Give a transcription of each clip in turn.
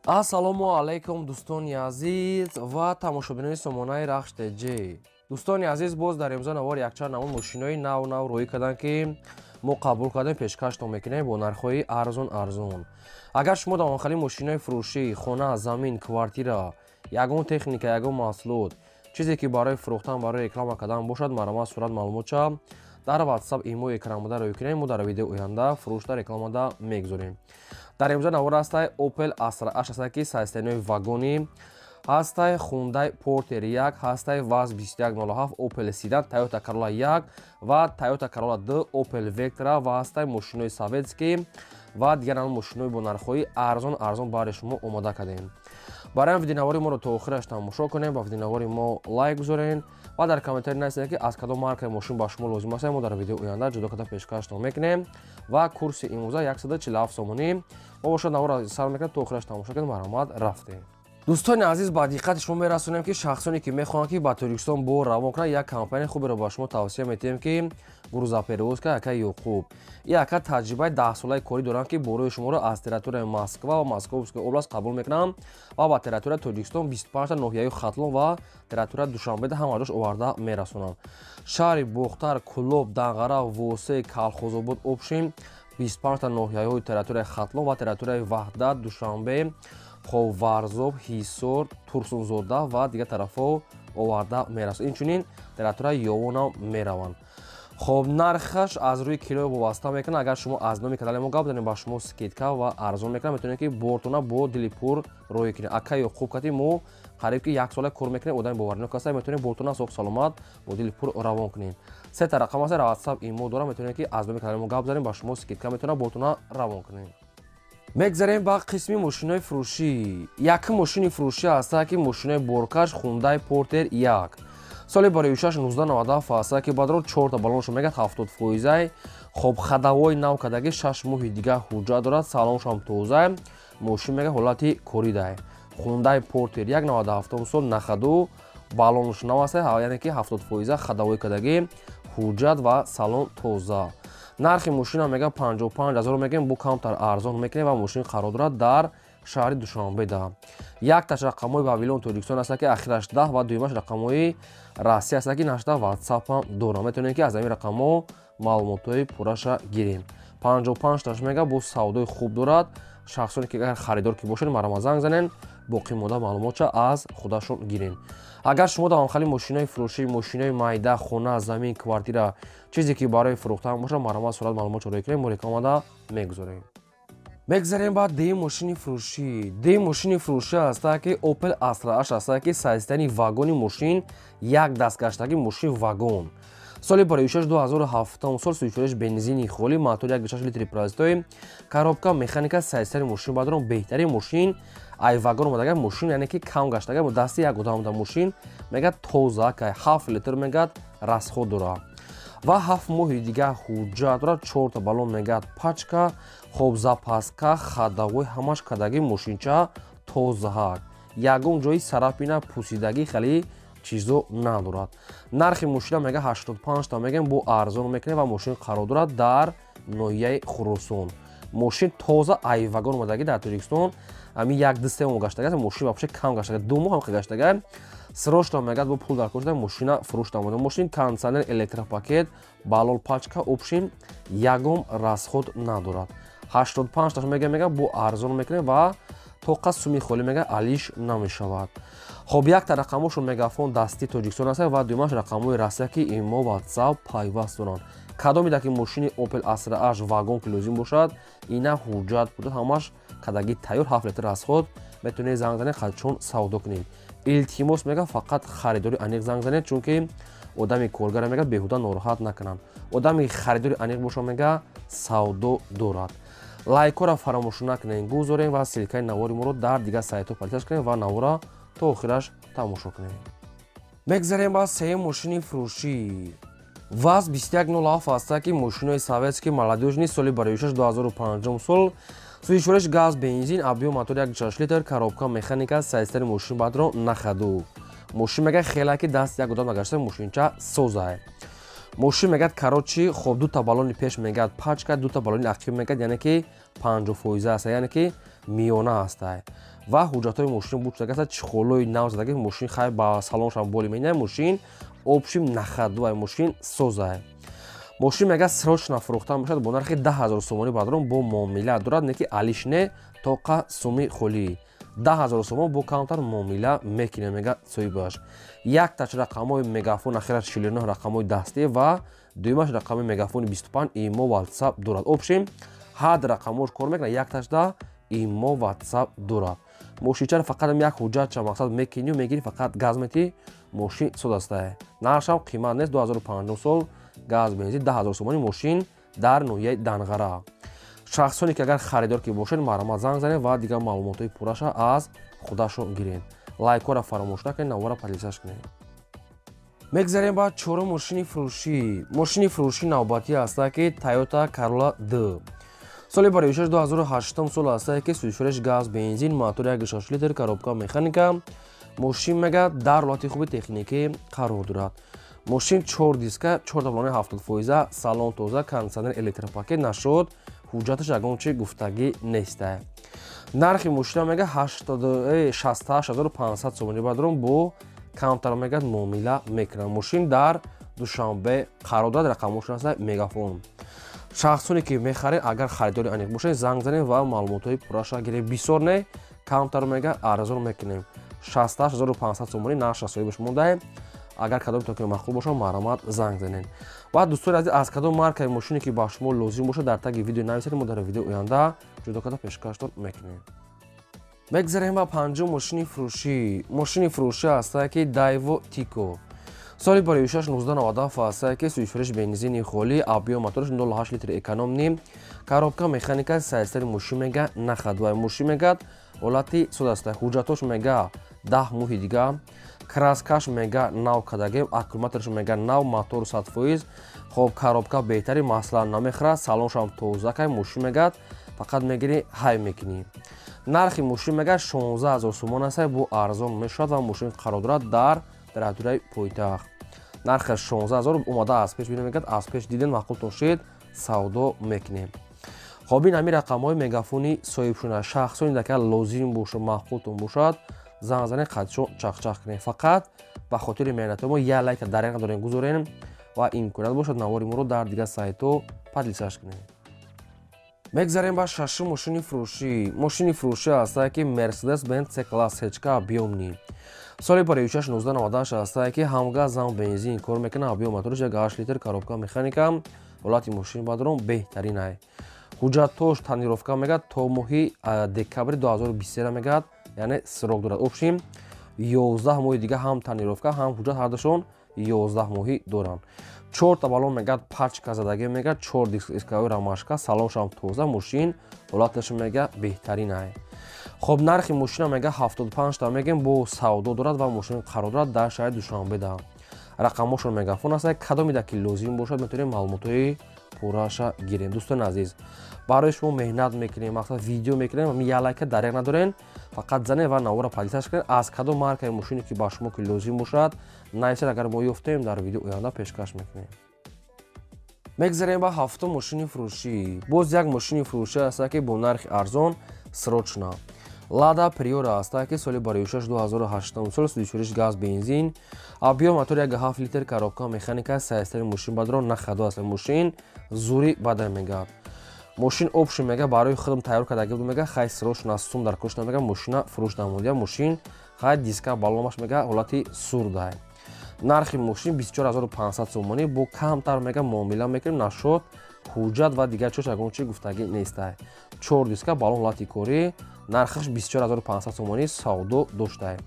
Ассалому алайкум дӯстони азиз ва тамошобинони сомонаи Рахш ТЖ. Дӯстони азиз, боз дар имзо навор якчанд намуд мошинои нав рӯй карданд ки мо қабул кардем, пешкаштон мекунем бо нархҳои арзон. Агар шумо дар охали мошинои фурӯшӣ, хона, замин, квартира, ягон техника, ягон маҳсулот, чизе ки барои фурӯхтан, барои реклама кардан бошад, маромад сурат маълумотша дар WhatsApp имо экранбуда рӯй кунем. Мо дар видеои оянда фурӯшта рекламада мегузорем. Дар имзо навор ҳастай Opel Astra H ҳастай ки сайзтарини вагони ҳастай, Hyundai Porter 1 ҳастай, VAZ 2107, Opel Sedan, Toyota Corolla 1 ва Toyota Corolla 2, Opel Vectra ва ҳастай мошинои советский ва дигар намуд мошинои бо нархҳои арзон барои шумо омода кардем. Барои видеонавори моро то охираш тамошо кунем, ба видеонавори мо лайк гузорен ва дар комментари нависед ки аз кадом маркаи мошин ба шумо лозим аст. Мо дар видеои оянда ҷудо карда пешкаштон мекунем ва курси имрӯза 147 сомонӣ мо бошад навора сар мекунем. То охираш тамошо кунем. Маромад рафтем. Дӯстони азиз, ба диққати шумо мерасонем ки шахсоне ки мехоҳанд ки ба Тоҷикистон бо равон кунанд, як компанияи хуберо ба шумо тавсия метиҳем ки Грузоперевозка Ака Ёқуб. И ака таҷрибаи 10 солаи корӣ доранд ки борои шуморо аз территорияи Москва ва Московская област қабул мекунанд ва ба территорияи Тоҷикистон 25 ноҳияи Хатлон ва территорияи Душанбеда ҳама ҷош оварда мерасонанд. Шаҳри Бохтар, Кулоб, Данғара, Восей, Калхозобод, Обшин, 25 ноҳияҳои территорияи Хатлон ва территорияи Ваҳдат, Душанбе, Ховарзоб, Ҳисор, Турсунзода ва дигар тарафҳо оварда мерасонанд. Инчунин территорияи Ёвонам мераванд. Хоб, нархаш аз рӯи кило вобаста мекунад. Агар шумо аз номи канали мо гап дорем, ба шумо скидка ва арзон мекунад. Метавонед ки бортона бо дили пур рӯй кунед. Ака Ёқуб кати мо қариб ки 1 сола кор мекунем, одами боваринок аст. Метавонед бортона соҳ саломат бо дили пур равон кунед. Се та рақам аст, WhatsApp имо дорам. Метавонед ки аз номи канали мо гап дорем, ба шумо скидка метавонад бортона равон кунед. Мегзарем ба қисми мошинои фурӯшӣ. Як мошини фурӯшӣ аст ки мошинои боркаш Hyundai Porter 1. соли барои 1997 аст ки бадро 4 та балоншо мегад 70%. Хоб, хадавои нав кадаги 6 моҳи дигар ҳуҷҷат дорад. Салоншам тоза. Мошин мега ҳолати корида. Hyundai Porter 1 97 сол нахаду балонш нав аст, яъне ки 70% хадавои кадаги ҳуҷҷат ва салон тоза. Нархи мошина мега 55000 мегем, бо камтар арзон мекунем ва мошин қарор дорад дар шаҳри Душанбеда. Якташ рақамҳои Вавилон Тоҷикистон аст ки ахираш 10 ва дуюмаш рақамҳои Россия аст ки нашта WhatsApp дорам. Метавонед ки аз ҳамин рақамҳо маълумотҳои пурраша гирем. 55 мега бо савдои хуб дорад. Шахсоне ки агар харидор ки бошед марама занг занен, боқӣ мода маълумотша аз худашон гирен. Агар шумо дар охали мошинои фурӯшӣ, мошинои майда, хона, замин, квартира, чизе ки барои фурӯхтан бошад, марама сурат маълумотшо рӯй кунем, мо рекламада мегузорем. Мегзарем ба ди мошини фурӯшӣ. Ди мошини фурӯшӣ аст ки Opel Astra H аст ки сайзтарини вагони мошин, як дастгаштаги мошин вагон. соли барои 2007 сол 34 бензини холӣ, мотори 1.6 литри паразитои, коробка механика, сайзтарини мошин бадрон, беҳтарин мошин, ай вагон омадага мошин, яъне ки кам гаштага дасти як одам дар мошин мегад тоза кай 7 литр мегад расход дорад ва 7 моҳи дигар ҳуҷҷат дорад. 4 та балон мегад пачка, хоб, запаска, хадавои ҳамаш кадаги мошинча тозаак. Ягон ҷои сарапина пусидаги хали чизо надорад. Нархи мошина мега 85 та мегем, бо арзон мекунем ва мошин қарор дорад дар ноҳияи Хурусон. Мошин тоза ай вагон омадаги дар Тоҷикистон. Ами як дисте мо гаштага, мошин вообще кам гаштага, 2 моҳ ҳам гаштага. Срочно мегад бо пул дар кошта мошина фурӯшта омада. Мошин кондиционер, электропакет, балон пачка, обшин, ягон расход надорад. 85 та мега бо арзон мекунем ва тоқа суми холӣ мега алиш намешавад. Хоб, як та рақамошо мегафон дасти Тоҷикистон аст ва дуюмаш рақамҳои Россия ки имо WhatsApp пайваст доранд. Кадом ида ки мошини Opel Astra H вагон ки лозим бошад, ина ҳуҷҷат будад, ҳамаш кадаги тайёр 7 литр расход. Метавонед занг занед, хачон савдо кунед. Илтимос мега фақат харидори аниқ занг занед, чунки одами коргара мега беҳуда нороҳат накунанд. Одами харидори аниқ боша мега савдо дорад. Лайкора фаромӯш накунед, гузорем ва силкаи навори моро дар дигар сайтҳо партияш кунед ва навора то охираш тамошо кунед. Мегзарем ба сеюм мошини фурӯшӣ. VAZ 2107 аст ки мошинои советский молодёжни, соли барои 2005 сол, 34 газ бензин, объем мотори 1.6 литр, коробка механика, сайзтари мошин бадро нахаду. Мошин мега хела ки даст як одам нагашта мошинча соза. мошин мегад карочи хоб ду та балони пеш мегад пачка, ду та балони ақиб мегад, яъне ки 50% аст, яъне ки миёна аст. ва ҳуҷҷатҳои мошин буд шудагаса чихолои нав задаги мошин хай ба салоншам боли менай мошин обшим нахадвай мошин созай мошин мега срочно фурӯхтан бошад бо нархи 10,000 сомонӣ бадрон бо муомила дорад неки алишне тоқа суми холӣ 10,000 сомон бо каунтар муомила мекине мега соҳибаш як тач рақамҳои мегафон ахира 49 рақамҳои дастӣ ва дуюмаш рақами мегафони 25 имо WhatsApp дорад обшим ҳад рақамош кор мекунад як тачда имо WhatsApp дорад мошинчаро фақат як ҳуҷҷатча мақсад мекинию мегири фақат газ мети мошин содастае наршам қимат нест 2005 сол газ бензин 10,000 сомони мошин дар ноҳияи Данғара шахсоне ки агар харидор ки бошед маромад занг занед ва дигар маълумотои пурраша аз худашон гиред лайкора фаромӯш накунед навора подписаш кунед мегзарем ба чорум мошини фурӯшӣ навбатӣ ҳастае ки Toyota Corolla D соли барои 2008 сол ҳастае ки 34 газ бензин мотори 1.6 литр коробка механика мошин мега дар ҳолати хуби техникӣ қарор дорад мошин 4 диска 4 таблони 70% салон тоза кондитсионер электропакет нашод ҳуҷҷаташ ягон чи гуфтагӣ нестае нархи мошина мега 68500 сомонӣ бадрон бо каунтар мега муомила мекунад мошин дар душанбе қарор дорад рақамошон аста мегафон шахсоне ки мехаред агар харидори аниқ бошед занг занед ва маълумотои пурраша гиред бисёр не каунтар мега арзон мекунем 68500 сомонӣ нарша соҳибаш мондаем агар кадоми токиро махкул бошад маромад занг занед ва дӯстони азиз аз кадом маркаи мошине ки ба шумо лозим бошад дар таги видео нависед мо дар видеои оянда ҷудо карда пешкаштон мекунем мегзарем ба панҷум мошини фурӯшӣ ҳастае ки Daewoo Tico соли барои 1997 ҳастае ки сӯизфурӯш бензини холӣ объём моториш 0.8 литр экономни коробка механика сайстари мошин мега нахадвай мошин мега ҳолати содастае ҳуҷҷатош мега 10 моҳи дига краскаш мега нав кадагем аккумуляторш мега нав мотор 100%. Хоб коробка беҳтари маслан намехӯрад салоншам тозакай мошин мега фақат мегири ҳай мекунӣ нархи мошин мега 16000 сомон аст бо арзон мешавад ва мошин қарор дорад дар даратураи пойтахт нархи 16000 омада аз пеш бинем мегад аз пеш диден мақултон шед савдо мекунем хоб ин ҳамин рақамҳои мегафони соҳибшуна шахсони дака лозим бошад мақултон бошад занг занед қадшон чахчах кунед фақат ба хотири меҳнати мо я лайка дар як дорем гузорем ва имконият бошад навори моро дар дигар сайтҳо подписаш кунед мегзарем ба шашум мошини фурӯшӣ ҳастае ки Mercedes-Benz C-Class ҳечка объёмни соли барои 1998 ҳастае ки ҳамгаз зам бензин кор мекунад объём моториш 1.8 литр коробка механика ҳолати мошин бадрон беҳтарин ай ҳуҷҷатош танировка мегад то моҳи декабри 2023 мегад яъне срок дорад обшим 11 моҳи дига ҳам танировка ҳам ҳуҷҷат ҳардушон 11 моҳӣ доранд 4 табалон мегад пачка задагӣ мегад 4 дискаҳои рамашка салоншам тоза мошин ҳолаташ мега беҳтарин ай хоб нархи мошина мега 75 та мегем бо савдо дорад ва мошин қарор дорад дар шаҳри Душанбе да рақамошон мегафон аст кадомида ки лозим бошад метавонем маълумотои пурраша гирем дӯстони азиз барои шумо меҳнат мекунем мақсад видео мекунем я лайка дар як надорен фақат занед ва навора подписаш кунед аз кадом маркаи мошине ки ба шумо ки лозим бошад нависед агар мо ёфтем дар видео оянда пешкаш мекунем мегзарем ба ҳафтум мошини фурӯшӣ боз як мошини фурӯшӣ аст ки бо нархи арзон срочна Lada Priora ҳастае ки соли барои 2008 сол 34 газ бензин объём мотори 1.7 литр коробка механика сайстари мошин бадрон нахадо аст мошин зури бада мегад мошин обши мега барои худам тайёр кардаги буд мега хай срочна сум дар кушна мега мошина фурӯш намудия мошин хай диска баломаш мега ҳолати сурдай нархи мошин 24500 сомонӣ бо камтар мега муомила мекунем нашод ҳуҷҷат ва дигар чош ягончи гуфтагӣ нестай 4 диска балон ҳолати корӣ нархаш 24500 сомонӣ савдо доштае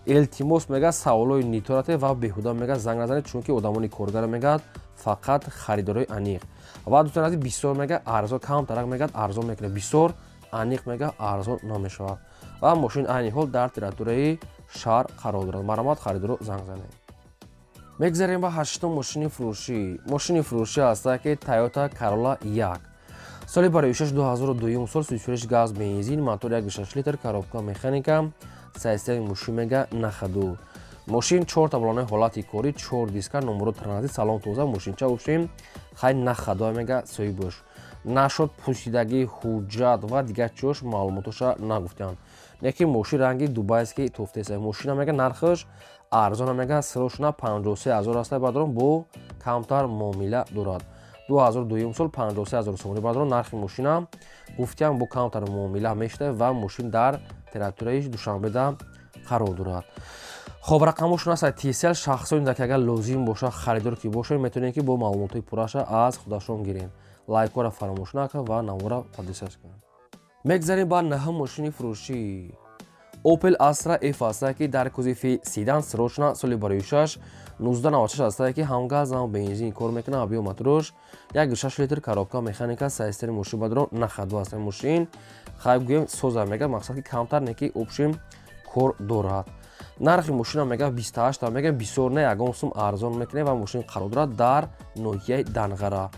илтимос мега саволои ниторате ва беҳуда мега занг назанед чунки одамони коргар мегад фақат харидорои аниқ ва дӯстони азиз бисёр мега арзон камтарак мегад арзон мекунад бисёр аниқ мега арзон намешавад ва мошин айни ҳол дар территорияи шаҳр қарор дорад маромад харидоро занг занед мегзарем ба ҳаштум мошини фурӯшӣ ҳастае ки Toyota Corolla 1 соли барои 2002 сол 34 газ бензин мотори 1.6 литр коробка механика сайстаи мошин мега нахаду мошин 4 таблонаи ҳолати корӣ 4 диска номеро транзит салон тоза мошинча ушим хай нахадо мега соҳибош нашод пусидагӣ ҳуҷҷат ва дигар чош маълумотоша нагуфтанд неки мошин ранги дубайский туфтеса мошина мега нархш арзона мега срочна 53000 аст бадрон бо камтар муомила дорад 2002 сол 53000 сомони бадрон нархи мошина гуфтиам бо камтар муомила мешта ва мошин дар территорияи душанбеда қарор дорад. خب رقمشون هست TCL شخصی که اگر لازم باشه خریدار کی باشه میتونین که با معلومات پراش از خودشون گیرین لایک رو فراموش نکن و نمره پادشش کن. میگذاریم با نه ماشین فروشی اوپل استرا اف است که در کوزیفی سیدان سروشنا سالی باریوشش 1996 است که هم گاز هم بنزین کار میکنه ابیو ماتروش 1.6 لیتر کارابکا مکانیکا سایستر ماشین بدرو نخدو است ماشین خیلی گویم سوزا میگه مقصد که کمتر نکی اپشن کار دارد. нархи мошина мега 28 та мега бисёр не ягон сум арзон мекуне ва мошин қарор дорад дар ноҳияи Данғара.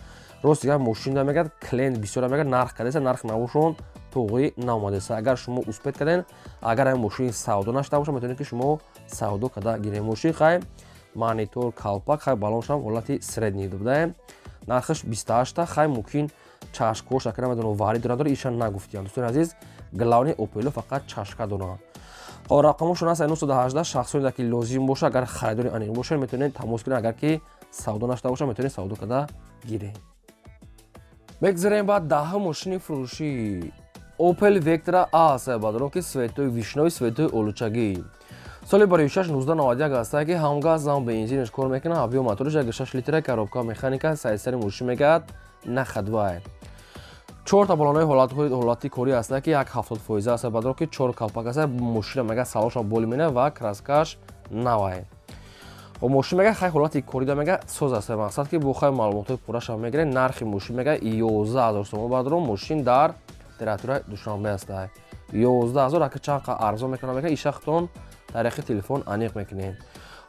Рост дига мошина мега клиент бисёр мега нарх кардеса нарх навошон тоғи наомадеса. Агар шумо успет карден, агар ин мошин савдо нашда боша метавонед ки шумо савдо када гирем. Мошин хай монитор калпак хай балоншам ҳолати средни дубда. нархаш 28 та хай мумкин чашкош акра медоно вари дорад ишан нагуфтиям. дӯстони азиз главни опело фақат чашка дорад. رقمشون هست 918 شخصی که لازم باشه اگر خریداری آنین باشه میتونید تماس کنید اگر که سودا نشده باشه میتونید سودا کده گیرید. بگذاریم بعد ده ماشین فروشی اوپل وکترا آس بادرو که سویتوی ویشنوی سویتوی اولوچاگی سال باریوشش 1991 است که همگاز هم بنزینش کار میکنه ابیو موتورش 1.6 لیتر کارابکا مکانیکا سایستر ماشین میگه نخدوای 4 تا балонои ҳолати корӣ аст ки 70% аст бадро ки 4 калпак аст мошина мега салоша боли мена ва краскаш навай ва мошина мега хай ҳолати корӣ да мега соз аст мақсад ки бо хай маълумотои пураша мегире нархи мошина мега 11000 сом бадро мошин дар территорияи Душанбе аст 11000 ака чанқа арзон мекунад мега ишахтон тариқи телефон аниқ мекунед.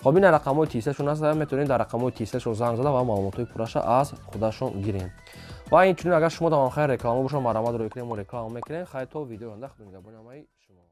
خب این رقم‌های تیسشون هست میتونید در رقم‌های تیسشون زنگ زدن و معلومات‌های پورش از خودشون گیرین. و اینچنین اگر شما تمام خیر رکلام باشون مرامت رو بکنید و رکلام میکنید خیلی تو ویدیو انداخت میگم شما